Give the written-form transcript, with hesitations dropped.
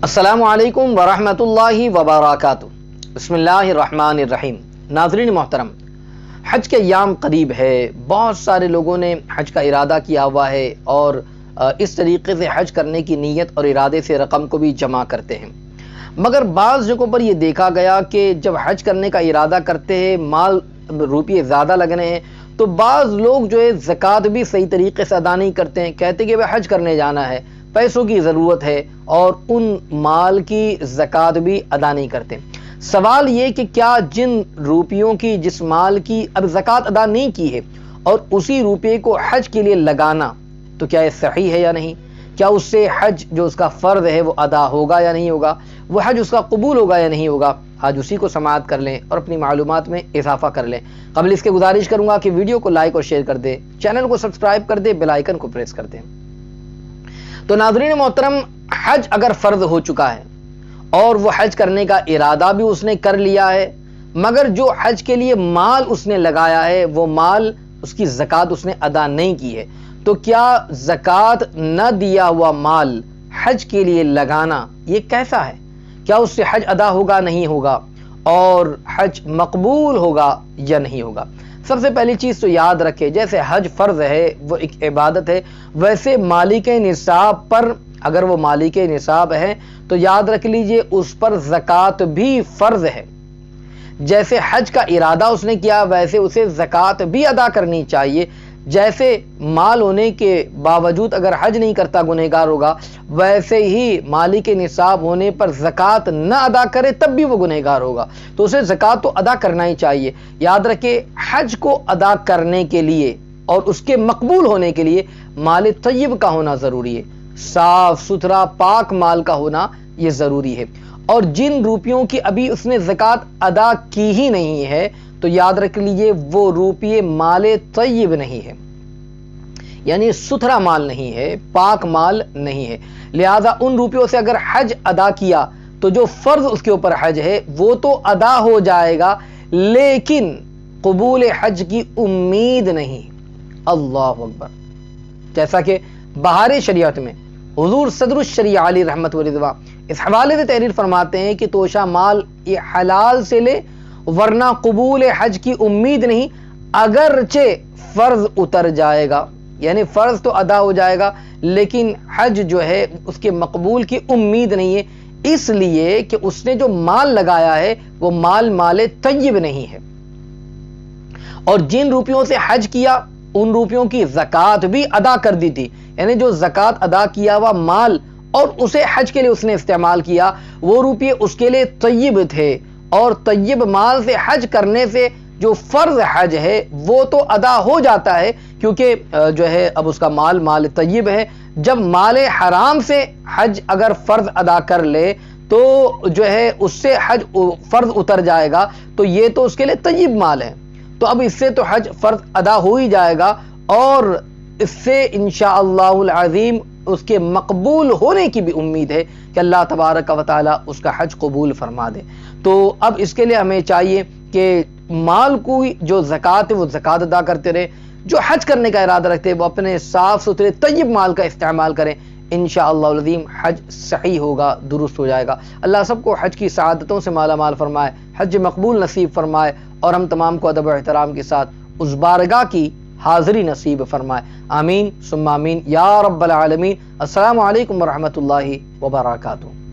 السلام علیکم ورحمۃ اللہ وبرکاتہ۔ بسم اللہ الرحمن الرحیم۔ ناظرین محترم، حج کے ایام قریب ہے، بہت سارے لوگوں نے حج کا ارادہ کیا ہوا ہے اور اس طریقے سے حج کرنے کی نیت اور ارادے سے رقم کو بھی جمع کرتے ہیں، مگر بعض جگہوں پر یہ دیکھا گیا کہ جب حج کرنے کا ارادہ کرتے ہیں، مال روپیے زیادہ لگنے ہیں، تو بعض لوگ جو ہے زکوٰۃ بھی صحیح طریقے سے ادا نہیں کرتے ہیں، کہتے کہ وہ حج کرنے جانا ہے، پیسوں کی ضرورت ہے، اور ان مال کی زکوٰۃ بھی ادا نہیں کرتے۔ سوال یہ کہ کیا جن روپیوں کی، جس مال کی اب زکوٰۃ ادا نہیں کی ہے اور اسی روپے کو حج کے لیے لگانا، تو کیا یہ صحیح ہے یا نہیں؟ کیا اس سے حج جو اس کا فرض ہے وہ ادا ہوگا یا نہیں ہوگا؟ وہ حج اس کا قبول ہوگا یا نہیں ہوگا؟ آج اسی کو سماعت کر لیں اور اپنی معلومات میں اضافہ کر لیں۔ قبل اس کے گزارش کروں گا کہ ویڈیو کو لائک اور شیئر کر دیں، چینل کو سبسکرائب کر دیں، بیل آئیکن کو پریس کر دیں۔ تو ناظرین محترم، حج اگر فرض ہو چکا ہے اور وہ حج کرنے کا ارادہ بھی اس نے کر لیا ہے، مگر جو حج کے لیے مال اس نے لگایا ہے وہ مال، اس کی زکوٰۃ اس نے ادا نہیں کی ہے، تو کیا زکوٰۃ نہ دیا ہوا مال حج کے لیے لگانا یہ کیسا ہے؟ کیا اس سے حج ادا ہوگا نہیں ہوگا، اور حج مقبول ہوگا یا نہیں ہوگا؟ سب سے پہلی چیز تو یاد رکھے، جیسے حج فرض ہے، وہ ایک عبادت ہے، ویسے مالک نصاب پر، اگر وہ مالک نصاب ہے تو یاد رکھ لیجئے اس پر زکوٰۃ بھی فرض ہے۔ جیسے حج کا ارادہ اس نے کیا ویسے اسے زکوٰۃ بھی ادا کرنی چاہیے۔ جیسے مال ہونے کے باوجود اگر حج نہیں کرتا گنہگار ہوگا، ویسے ہی مالک نصاب ہونے پر زکوٰۃ نہ ادا کرے تب بھی وہ گنہگار ہوگا، تو اسے زکوٰۃ تو ادا کرنا ہی چاہیے۔ یاد رکھے، حج کو ادا کرنے کے لیے اور اس کے مقبول ہونے کے لیے مال طیب کا ہونا ضروری ہے، صاف ستھرا پاک مال کا ہونا یہ ضروری ہے۔ اور جن روپیوں کی ابھی اس نے زکوٰۃ ادا کی ہی نہیں ہے، تو یاد رکھ لیجئے وہ روپیے مال طیب نہیں ہے، یعنی ستھرا مال نہیں ہے، پاک مال نہیں ہے۔ لہذا ان روپیوں سے اگر حج ادا کیا تو جو فرض اس کے اوپر حج ہے وہ تو ادا ہو جائے گا، لیکن قبول حج کی امید نہیں۔ اللہ اکبر۔ جیسا کہ بہار شریعت میں حضور صدر الشریعہ علی رحمت و رضوان اس حوالے سے تحریر فرماتے ہیں کہ توشہ مال یہ حلال سے لے، ورنہ قبول حج کی امید نہیں، اگرچہ فرض اتر جائے گا، یعنی فرض تو ادا ہو جائے گا لیکن حج جو ہے اس کے مقبول کی امید نہیں ہے، اس لیے کہ اس نے جو مال لگایا ہے وہ مال طیب نہیں ہے۔ اور جن روپیوں سے حج کیا ان روپیوں کی زکوٰۃ بھی ادا کر دی تھی، یعنی جو زکوٰۃ ادا کیا ہوا مال اور اسے حج کے لیے اس نے استعمال کیا، وہ روپیے اس کے لیے طیب تھے، اور طیب مال سے حج کرنے سے جو فرض حج ہے وہ تو ادا ہو جاتا ہے، کیونکہ جو ہے اب اس کا مال طیب ہے۔ جب مال حرام سے حج اگر فرض ادا کر لے تو جو ہے اس سے حج فرض اتر جائے گا، تو یہ تو اس کے لیے طیب مال ہے، تو اب اس سے تو حج فرض ادا ہو ہی جائے گا، اور اس سے انشاءاللہ العظیم اس کے مقبول ہونے کی بھی امید ہے کہ اللہ تبارک و تعالی اس کا حج قبول فرما دے۔ تو اب اس کے لیے ہمیں چاہیے کہ مال کو جو زکوٰۃ ہے وہ زکوٰۃ ادا کرتے رہے، جو حج کرنے کا ارادہ رکھتے ہیں وہ اپنے صاف ستھرے طیب مال کا استعمال کریں، انشاءاللہ العظیم حج صحیح ہوگا، درست ہو جائے گا۔ اللہ سب کو حج کی سعادتوں سے مالا مال فرمائے، حج مقبول نصیب فرمائے، اور ہم تمام کو ادب و احترام کے ساتھ اس بارگاہ کی حاضری نصیب فرمائے۔ آمین ثم آمین یا رب العالمین۔ السلام علیکم ورحمۃ اللہ وبرکاتہ۔